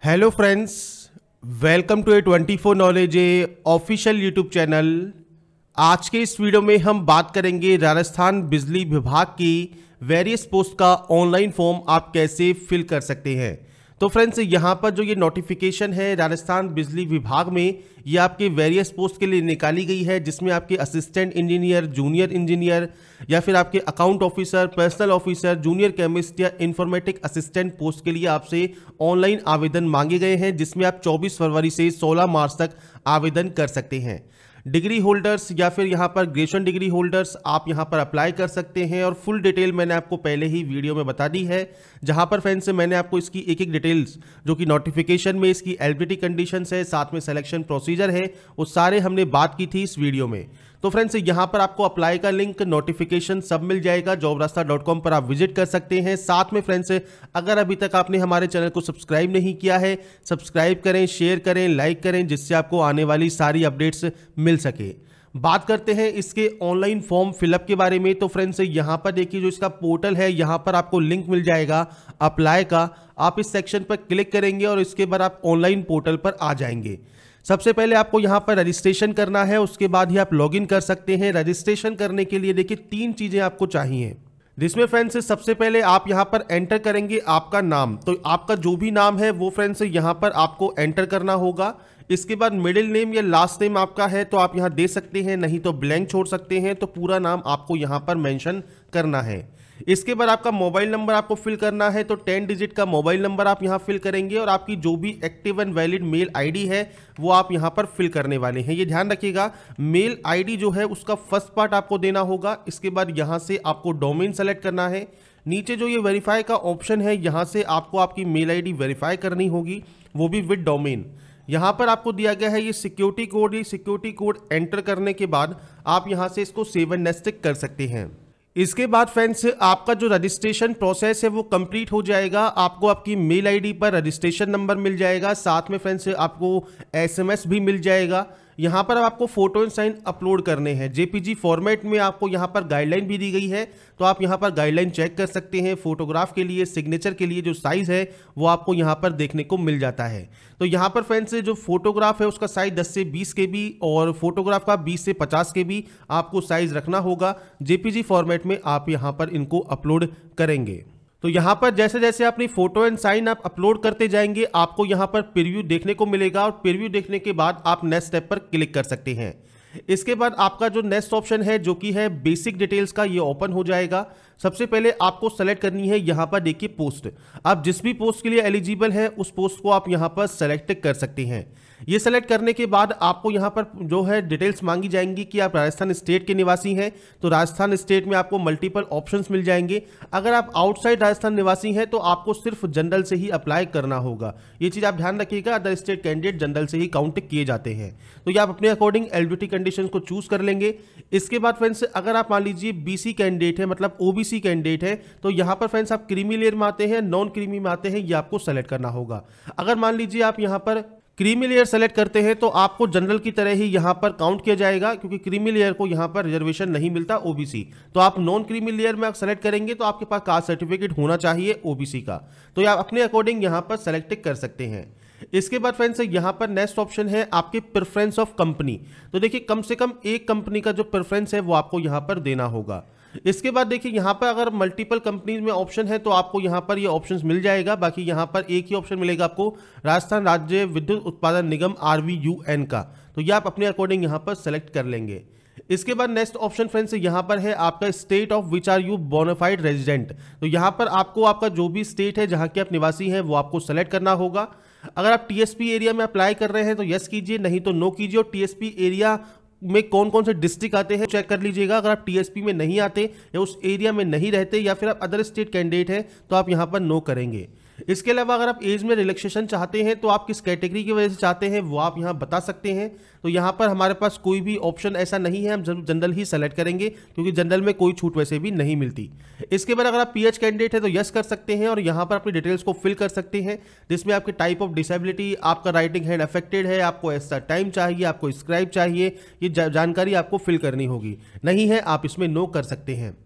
Hello friends, welcome to A24 knowledge official YouTube channel. आज के इस वीडियो में हम बात करेंगे राजस्थान बिजली विभाग की वेरियस पोस्ट का ऑनलाइन फॉर्म आप कैसे फिल कर सकते हैं। तो फ्रेंड्स, यहाँ पर जो ये नोटिफिकेशन है राजस्थान बिजली विभाग में, ये आपके वेरियस पोस्ट के लिए निकाली गई है, जिसमें आपके असिस्टेंट इंजीनियर, जूनियर इंजीनियर या फिर आपके account officer, personal officer, junior chemist या इंफॉर्मेटिक असिस्टेंट पोस्ट के लिए आपसे ऑनलाइन आवेदन मांगे गए हैं, जिसमें आप 24 फरवरी से 16 मार्च तक आवेदन कर सकते हैं। डिग्री होल्डर्स या फिर यहाँ पर ग्रेजुएशन डिग्री होल्डर्स आप यहाँ पर अप्लाई कर सकते हैं और फुल डिटेल मैंने आपको पहले ही वीडियो में बता दी है, जहाँ पर फ्रेंड्स मैंने आपको इसकी एक एक डिटेल्स जो कि नोटिफिकेशन में इसकी एलिजिबिलिटी कंडीशंस है, साथ में सिलेक्शन प्रोसीजर है, वो सारे हमने बात की थी इस वीडियो में। तो फ्रेंड्स, यहाँ पर आपको अप्लाई का लिंक, नोटिफिकेशन सब मिल जाएगा। jobrasta.com पर आप विजिट कर सकते हैं। साथ में फ्रेंड्स, अगर अभी तक आपने हमारे चैनल को सब्सक्राइब नहीं किया है, सब्सक्राइब करें, शेयर करें, लाइक करें, जिससे आपको आने वाली सारी अपडेट्स मिल सके। बात करते हैं इसके ऑनलाइन फॉर्म फिलअप के बारे में। तो फ्रेंड्स, यहाँ पर देखिए जो इसका पोर्टल है, यहाँ पर आपको लिंक मिल जाएगा अप्लाई का। आप इस सेक्शन पर क्लिक करेंगे और इसके बाद आप ऑनलाइन पोर्टल पर आ जाएंगे। सबसे पहले आपको यहाँ पर रजिस्ट्रेशन करना है, उसके बाद ही आप लॉगिन कर सकते हैं। रजिस्ट्रेशन करने के लिए देखिए 3 चीज़ें आपको चाहिए, जिसमें फ्रेंड्स सबसे पहले आप यहाँ पर एंटर करेंगे आपका नाम। तो आपका जो भी नाम है वो फ्रेंड्स यहाँ पर आपको एंटर करना होगा। इसके बाद मिडिल नेम या लास्ट नेम आपका है तो आप यहाँ दे सकते हैं, नहीं तो ब्लैंक छोड़ सकते हैं। तो पूरा नाम आपको यहाँ पर मेंशन करना है। इसके बाद आपका मोबाइल नंबर आपको फिल करना है, तो 10 डिजिट का मोबाइल नंबर आप यहाँ फिल करेंगे और आपकी जो भी active and valid mail ID है वो आप यहाँ पर फिल करने वाले हैं। ये ध्यान रखिएगा, मेल आईडी जो है उसका फर्स्ट पार्ट आपको देना होगा। इसके बाद यहाँ से आपको डोमेन सेलेक्ट करना है। नीचे जो ये वेरीफाई का ऑप्शन है, यहाँ से आपको आपकी मेल आईडी वेरीफाई करनी होगी, वो भी विद डोमेन। यहाँ पर आपको दिया गया है ये सिक्योरिटी कोड। ये सिक्योरिटी कोड एंटर करने के बाद आप यहाँ से इसको सेव एंड नेक्स्ट कर सकते हैं। इसके बाद फ्रेंड्स, आपका जो रजिस्ट्रेशन प्रोसेस है वो कंप्लीट हो जाएगा। आपको आपकी मेल आईडी पर रजिस्ट्रेशन नंबर मिल जाएगा, साथ में फ्रेंड्स आपको एसएमएस भी मिल जाएगा। यहाँ पर आपको फोटो एंड साइन अपलोड करने हैं जेपीजी फॉर्मेट में। आपको यहाँ पर गाइडलाइन भी दी गई है, तो आप यहाँ पर गाइडलाइन चेक कर सकते हैं। फोटोग्राफ के लिए, सिग्नेचर के लिए जो साइज़ है वो आपको यहाँ पर देखने को मिल जाता है। तो यहाँ पर फ्रेंड्स जो फोटोग्राफ है उसका साइज 10 से 20 KB और फोटोग्राफ का 20 से 50 KB आपको साइज रखना होगा। जेपीजी फॉर्मेट में आप यहाँ पर इनको अपलोड करेंगे। तो यहाँ पर जैसे जैसे अपनी फोटो एंड साइन आप अपलोड करते जाएंगे, आपको यहाँ पर प्रीव्यू देखने को मिलेगा और प्रीव्यू देखने के बाद आप नेक्स्ट स्टेप पर क्लिक कर सकते हैं। इसके बाद आपका जो नेक्स्ट ऑप्शन है जो कि है बेसिक डिटेल्स का, ये ओपन हो जाएगा। सबसे पहले आपको सेलेक्ट करनी है यहाँ पर देखिए पोस्ट। आप जिस भी पोस्ट के लिए एलिजिबल है उस पोस्ट को आप यहाँ पर सेलेक्ट कर सकते हैं। ये सेलेक्ट करने के बाद आपको यहाँ पर जो है डिटेल्स मांगी जाएंगी कि आप राजस्थान स्टेट के निवासी हैं। तो राजस्थान स्टेट में आपको मल्टीपल ऑप्शंस मिल जाएंगे। अगर आप आउटसाइड राजस्थान निवासी हैं तो आपको सिर्फ जनरल से ही अप्लाई करना होगा। ये चीज़ आप ध्यान रखिएगा, अदर स्टेट कैंडिडेट जनरल से ही काउंट किए जाते हैं। तो ये आप अपने अकॉर्डिंग एलिजिबिलिटी कंडीशन को चूज कर लेंगे। इसके बाद फ्रेंड्स, अगर आप मान लीजिए बीसी कैंडिडेट है, मतलब ओबीसी कैंडिडेट है, तो यहाँ पर फ्रेंड्स आप क्रीमी लेयर में आते हैं, नॉन क्रीमी में आते हैं, ये आपको सेलेक्ट करना होगा। अगर मान लीजिए आप यहाँ पर क्रीमी लेयर सेलेक्ट करते हैं तो आपको जनरल की तरह ही यहाँ पर काउंट किया जाएगा, क्योंकि क्रीमी लेयर को यहाँ पर रिजर्वेशन नहीं मिलता ओबीसी। तो आप नॉन क्रीमी लेयर में सेलेक्ट करेंगे तो आपके पास कास्ट सर्टिफिकेट होना चाहिए ओबीसी का। तो आप अपने अकॉर्डिंग यहाँ पर सेलेक्ट कर सकते हैं। इसके बाद फ्रेंड्स यहाँ पर नेक्स्ट ऑप्शन है आपके प्रेफरेंस ऑफ कंपनी। तो देखिए कम से कम एक कंपनी का जो प्रेफरेंस है वो आपको यहाँ पर देना होगा। इसके बाद देखिए यहाँ पर अगर मल्टीपल कंपनीज में ऑप्शन है तो आपको यहाँ पर ये ऑप्शंस मिल जाएगा। बाकी यहाँ पर एक ही ऑप्शन मिलेगा आपको, राजस्थान राज्य विद्युत उत्पादन निगम RVUN का। तो ये आप अपने अकॉर्डिंग यहाँ पर सेलेक्ट कर लेंगे। इसके बाद नेक्स्ट ऑप्शन फ्रेंड्स यहाँ पर है आपका state of which are you bona fide resident. तो यहाँ पर आपको आपका जो भी स्टेट है जहाँ के आप निवासी हैं वो आपको सेलेक्ट करना होगा। अगर आप टीएसपी एरिया में अप्लाई कर रहे हैं तो यस कीजिए, नहीं तो नो कीजिए। और टीएसपी एरिया में कौन कौन से डिस्ट्रिक्ट आते हैं चेक कर लीजिएगा। अगर आप टीएसपी में नहीं आते या उस एरिया में नहीं रहते या फिर आप अदर स्टेट कैंडिडेट हैं तो आप यहाँ पर नो करेंगे। इसके अलावा अगर आप एज में रिलैक्सेशन चाहते हैं तो आप किस कैटेगरी की वजह से चाहते हैं वो आप यहाँ बता सकते हैं। तो यहाँ पर हमारे पास कोई भी ऑप्शन ऐसा नहीं है, हम जनरल ही सेलेक्ट करेंगे, क्योंकि जनरल में कोई छूट वैसे भी नहीं मिलती। इसके बाद अगर आप पीएच कैंडिडेट है तो यस कर सकते हैं और यहाँ पर अपनी डिटेल्स को फिल कर सकते हैं, जिसमें आपके टाइप ऑफ डिसेबिलिटी, आपका राइटिंग हैंड अफेक्टेड है, आपको ऐसा टाइम चाहिए, आपको स्क्राइब चाहिए, ये जानकारी आपको फिल करनी होगी। नहीं है आप इसमें नो कर सकते हैं।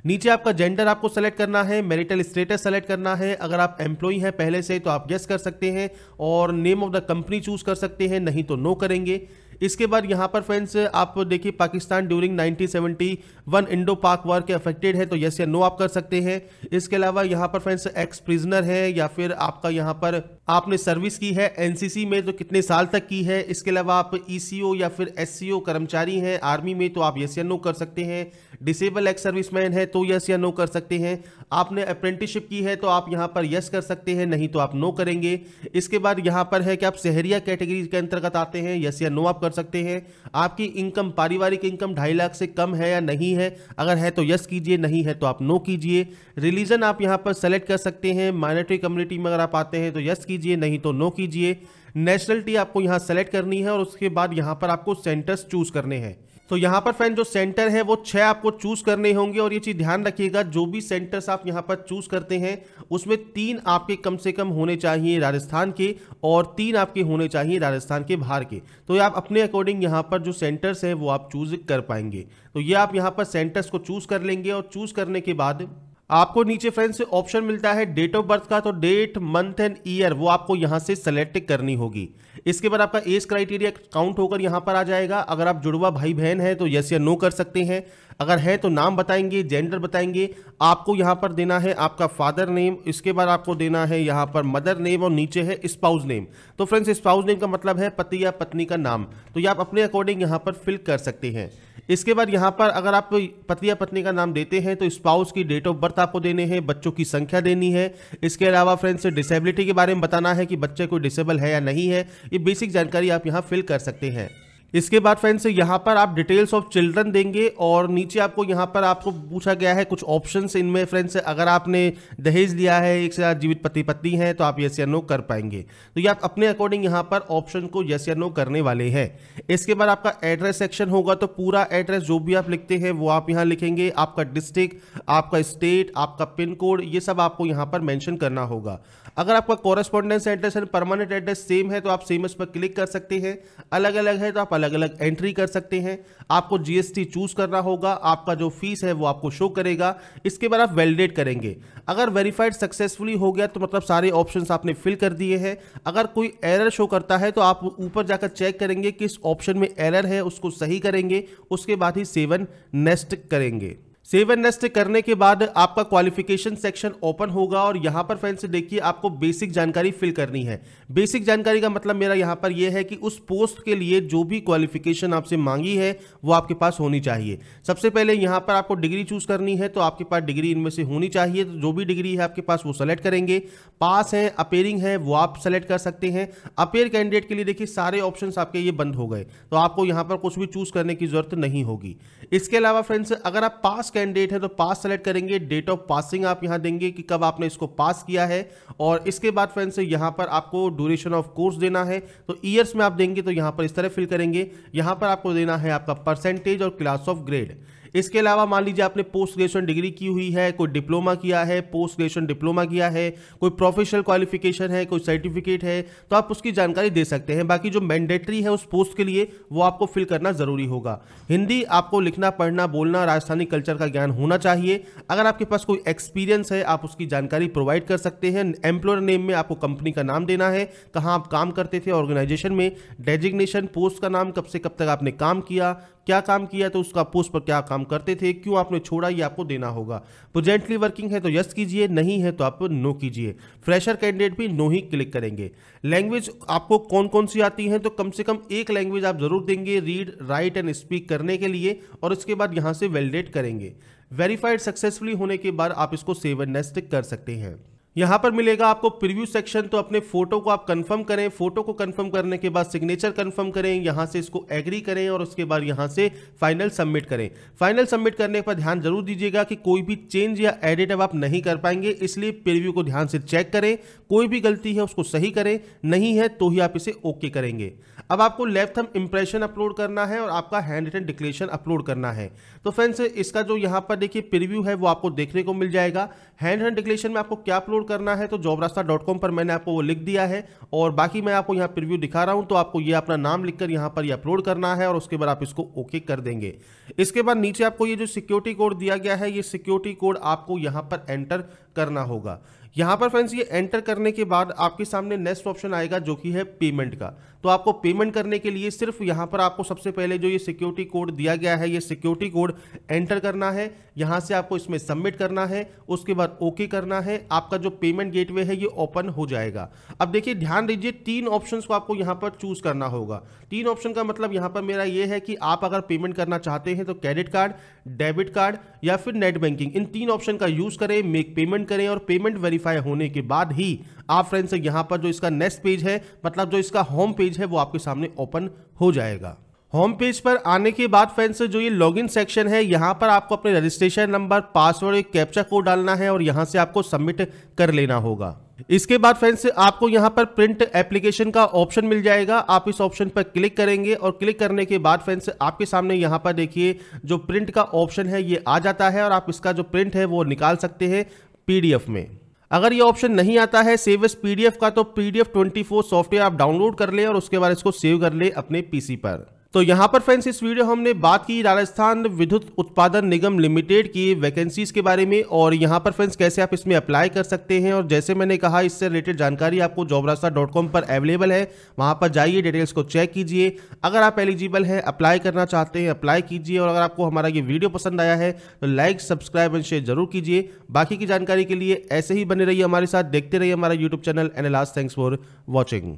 नीचे आपका जेंडर आपको सेलेक्ट करना है, मैरिटल स्टेटस सेलेक्ट करना है। अगर आप एम्प्लॉई हैं पहले से तो आप यस कर सकते हैं और name of the company choose कर सकते हैं, नहीं तो नो करेंगे। इसके बाद यहाँ पर फ्रेंड्स आप देखिए पाकिस्तान ड्यूरिंग 1971 इंडो पाक वार के अफेक्टेड है तो यस या नो आप कर सकते हैं। इसके अलावा यहाँ पर फ्रेंड्स एक्स प्रिजनर है या फिर आपका यहाँ पर आपने सर्विस की है एनसीसी में तो कितने साल तक की है। इसके अलावा आप ईसीओ या फिर एससीओ कर्मचारी हैं आर्मी में तो आप यस या नो कर सकते हैं। डिसेबल एक्स सर्विसमैन है तो यस या नो कर सकते हैं। आपने अप्रेंटिसशिप की है तो आप यहाँ पर यस कर सकते हैं, नहीं तो आप नो करेंगे। इसके बाद यहाँ पर है कि आप शहरिया कैटेगरी के अंतर्गत आते हैं, यस या नो आप कर सकते हैं। आपकी इनकम पारिवारिक इनकम 2.5 लाख से कम है या नहीं है, अगर है तो यस कीजिए, नहीं है तो आप नो कीजिए। रिलीजन आप यहाँ पर सेलेक्ट कर सकते हैं, माइनॉरिटी कम्युनिटी में अगर आप आते हैं तो यस कीजिए, नहीं तो नो कीजिए। नेशनलिटी आपको यहाँ सेलेक्ट करनी है और उसके बाद यहाँ पर आपको सेंटर्स चूज करने हैं। तो यहाँ पर फ्रेंड जो सेंटर है वो 6 आपको चूज करने होंगे और ये चीज ध्यान रखिएगा जो भी सेंटर्स आप यहाँ पर चूज करते हैं उसमें 3 आपके कम से कम होने चाहिए राजस्थान के और 3 आपके होने चाहिए राजस्थान के बाहर के। तो आप अपने अकॉर्डिंग यहाँ पर जो सेंटर्स है वो आप चूज कर पाएंगे। तो ये आप यहाँ पर सेंटर्स को चूज कर लेंगे और चूज करने के बाद आपको नीचे फ्रेंड्स ऑप्शन मिलता है डेट ऑफ बर्थ का, तो डेट मंथ एंड ईयर वो आपको यहां से सेलेक्ट करनी होगी। इसके बाद आपका एज क्राइटेरिया काउंट होकर यहां पर आ जाएगा। अगर आप जुड़वा भाई बहन है तो यस या नो कर सकते हैं, अगर है तो नाम बताएंगे, जेंडर बताएंगे। आपको यहां पर देना है आपका फादर नेम, इसके बाद आपको देना है यहां पर मदर नेम और नीचे है स्पाउस नेम। तो फ्रेंड्स स्पाउस नेम का मतलब है पति या पत्नी का नाम, तो ये आप अपने अकॉर्डिंग यहां पर फिल कर सकते हैं। इसके बाद यहाँ पर अगर आप पति या पत्नी का नाम देते हैं तो स्पाउस की डेट ऑफ बर्थ आपको देने हैं, बच्चों की संख्या देनी है। इसके अलावा फ्रेंड्स डिसेबिलिटी के बारे में बताना है कि बच्चे कोई डिसेबल है या नहीं है, ये बेसिक जानकारी आप यहाँ फिल कर सकते हैं। इसके बाद फ्रेंड्स यहाँ पर आप डिटेल्स ऑफ चिल्ड्रन देंगे और नीचे आपको यहाँ पर आपको पूछा गया है कुछ ऑप्शंस। इनमें फ्रेंड्स अगर आपने दहेज लिया है, एक से ज्यादा जीवित पति पत्नी है तो आप यस या नो कर पाएंगे। तो ये आप अपने अकॉर्डिंग यहाँ पर ऑप्शन को यस या नो करने वाले हैं। इसके बाद आपका एड्रेस सेक्शन होगा, तो पूरा एड्रेस जो भी आप लिखते हैं वो आप यहाँ लिखेंगे, आपका डिस्ट्रिक्ट, आपका स्टेट, आपका पिन कोड, ये सब आपको यहाँ पर मेंशन करना होगा। अगर आपका correspondence address and permanent address same है तो आप सेम इस पर क्लिक कर सकते हैं, अलग अलग है तो आप अलग अलग एंट्री कर सकते हैं। आपको जीएसटी चूज करना होगा, आपका जो फीस है वो आपको शो करेगा। इसके बाद आप वैलिडेट करेंगे। अगर वेरीफाइड सक्सेसफुली हो गया तो मतलब सारे ऑप्शंस आपने फिल कर दिए हैं। अगर कोई एरर शो करता है तो आप ऊपर जाकर चेक करेंगे किस ऑप्शन में एरर है, उसको सही करेंगे, उसके बाद ही सेव एंड नेक्स्ट करेंगे। सेव एंड नेक्स्ट करने के बाद आपका क्वालिफिकेशन सेक्शन ओपन होगा और यहां पर फ्रेंड्स देखिए आपको बेसिक जानकारी फिल करनी है। बेसिक जानकारी का मतलब मेरा यहां पर यह है कि उस पोस्ट के लिए जो भी क्वालिफिकेशन आपसे मांगी है वो आपके पास होनी चाहिए। सबसे पहले यहां पर आपको डिग्री चूज करनी है, तो आपके पास डिग्री इनमें से होनी चाहिए। तो जो भी डिग्री है आपके पास वो सेलेक्ट करेंगे। पास है, अपेयरिंग है, वो आप सेलेक्ट कर सकते हैं। अपेयर कैंडिडेट के लिए देखिए सारे ऑप्शंस आपके ये बंद हो गए, तो आपको यहां पर कुछ भी चूज करने की जरूरत नहीं होगी। इसके अलावा फ्रेंड्स अगर आप पास कैंडिडेट है तो पास सेलेक्ट करेंगे, डेट ऑफ पासिंग आप यहां देंगे कि कब आपने इसको पास किया है। और इसके बाद फ्रेंड्स यहां पर आपको ड्यूरेशन ऑफ कोर्स देना है, तो ईयर्स में आप देंगे तो यहां पर इस तरह फिल करेंगे। यहां पर आपको देना है आपका परसेंटेज और क्लास ऑफ ग्रेड। इसके अलावा मान लीजिए आपने पोस्ट ग्रेजुएशन डिग्री की हुई है, कोई डिप्लोमा किया है, पोस्ट ग्रेजुएशन डिप्लोमा किया है, कोई प्रोफेशनल क्वालिफिकेशन है, कोई सर्टिफिकेट है, तो आप उसकी जानकारी दे सकते हैं। बाकी जो मैंडेटरी है उस पोस्ट के लिए वो आपको फिल करना जरूरी होगा। हिंदी आपको लिखना, पढ़ना, बोलना, राजस्थानी कल्चर का ज्ञान होना चाहिए। अगर आपके पास कोई एक्सपीरियंस है आप उसकी जानकारी प्रोवाइड कर सकते हैं। एम्प्लॉयर नेम में आपको कंपनी का नाम देना है, कहाँ आप काम करते थे ऑर्गेनाइजेशन में, डेजिग्नेशन, पोस्ट का नाम, कब से कब तक आपने काम किया, क्या काम किया तो उसका पोस्ट पर क्या काम करते थे, क्यों आपने छोड़ा, ये आपको देना होगा। प्रेजेंटली वर्किंग है तो यस कीजिए, नहीं है तो आप नो कीजिए। फ्रेशर कैंडिडेट भी नो ही क्लिक करेंगे। लैंग्वेज आपको कौन कौन सी आती है, तो कम से कम एक लैंग्वेज आप जरूर देंगे रीड, राइट एंड स्पीक करने के लिए, और उसके बाद यहां से वैलिडेट करेंगे। वेरीफाइड सक्सेसफुली होने के बाद आप इसको सेव एंड नेक्स्ट कर सकते हैं। यहां पर मिलेगा आपको प्रीव्यू सेक्शन, तो अपने फोटो को आप कंफर्म करें। फोटो को कंफर्म करने के बाद सिग्नेचर कंफर्म करें, यहां से इसको एग्री करें और उसके बाद यहां से फाइनल सबमिट करें। फाइनल सबमिट करने पर ध्यान जरूर दीजिएगा कि कोई भी चेंज या एडिट अब आप नहीं कर पाएंगे, इसलिए प्रीव्यू को ध्यान से चेक करें। कोई भी गलती है उसको सही करें, नहीं है तो ही आप इसे ओके करेंगे। अब आपको लेफ्ट थंब इंप्रेशन अपलोड करना है और आपका हैंड रिटन डिक्लेरेशन अपलोड करना है। तो फ्रेंड्स इसका जो यहाँ पर देखिए प्रीव्यू है वो आपको देखने को मिल जाएगा। हैंड रिटन डिक्लेरेशन में आपको क्या अपलोड डाउनलोड करना है तो jobrasta.com पर मैंने आपको वो लिख दिया है, और बाकी मैं आपको यहाँ प्रीव्यू दिखा रहा हूँ। तो आपको ये अपना नाम लिखकर यहाँ पर ये अपलोड करना है और उसके बाद आप इसको ओके कर देंगे। इसके बाद नीचे आपको ये जो सिक्योरिटी कोड दिया गया है, ये सिक्योरिटी कोड आपको यहाँ पर एंटर करना होगा। यहाँ पर फ्रेंड्स ये एंटर करने के बाद आपके सामने नेक्स्ट ऑप्शन आएगा जो कि है पेमेंट का। तो आपको पेमेंट करने के लिए सिर्फ यहाँ पर आपको सबसे पहले जो ये सिक्योरिटी कोड दिया गया है, ये सिक्योरिटी कोड एंटर करना है। यहाँ से आपको इसमें सबमिट करना है, उसके बाद ओके करना है। आपका जो पेमेंट गेटवे है ये ओपन हो जाएगा। अब देखिए ध्यान दीजिए, 3 ऑप्शंस को आपको यहाँ पर चूज करना होगा। 3 ऑप्शन का मतलब यहाँ पर मेरा ये है कि आप अगर पेमेंट करना चाहते हैं तो क्रेडिट कार्ड, डेबिट कार्ड या फिर नेट बैंकिंग, इन 3 ऑप्शन का यूज करें, मेक पेमेंट करें, और पेमेंट वेरीफाई होने के बाद ही आप फ्रेंड्स यहाँ पर जो इसका नेक्स्ट पेज है, मतलब जो इसका होम पेज है, वो आपके सामने ओपन हो जाएगा। होम पेज पर आने के बाद फ्रेंड्स जो ये लॉगिन सेक्शन है, यहाँ पर आपको अपने रजिस्ट्रेशन नंबर, पासवर्ड, एक कैप्चा कोड डालना है और यहाँ से आपको सबमिट कर लेना होगा। इसके बाद फ्रेंड्स आपको यहाँ पर प्रिंट एप्लीकेशन का ऑप्शन मिल जाएगा। आप इस ऑप्शन पर क्लिक करेंगे और क्लिक करने के बाद फ्रेंड्स आपके सामने यहाँ पर देखिए जो प्रिंट का ऑप्शन है ये आ जाता है, और आप इसका जो प्रिंट है वो निकाल सकते हैं PDF में। अगर ये ऑप्शन नहीं आता है सेव एज PDF का, तो PDF 24 सॉफ्टवेयर आप डाउनलोड कर ले और उसके बाद इसको सेव कर ले अपने PC पर। तो यहाँ पर फ्रेंड्स इस वीडियो हमने बात की राजस्थान विद्युत उत्पादन निगम लिमिटेड की वैकेंसीज के बारे में, और यहाँ पर फ्रेंड्स कैसे आप इसमें अप्लाई कर सकते हैं। और जैसे मैंने कहा, इससे रिलेटेड जानकारी आपको jobrasta.com पर अवेलेबल है, वहाँ पर जाइए, डिटेल्स को चेक कीजिए। अगर आप एलिजिबल हैं, अप्लाई करना चाहते हैं, अप्लाई कीजिए। और अगर आपको हमारा ये वीडियो पसंद आया है तो लाइक, सब्सक्राइब एंड शेयर जरूर कीजिए। बाकी की जानकारी के लिए ऐसे ही बने रहिए हमारे साथ, देखते रहिए हमारा YouTube channel. And last, thanks for watching.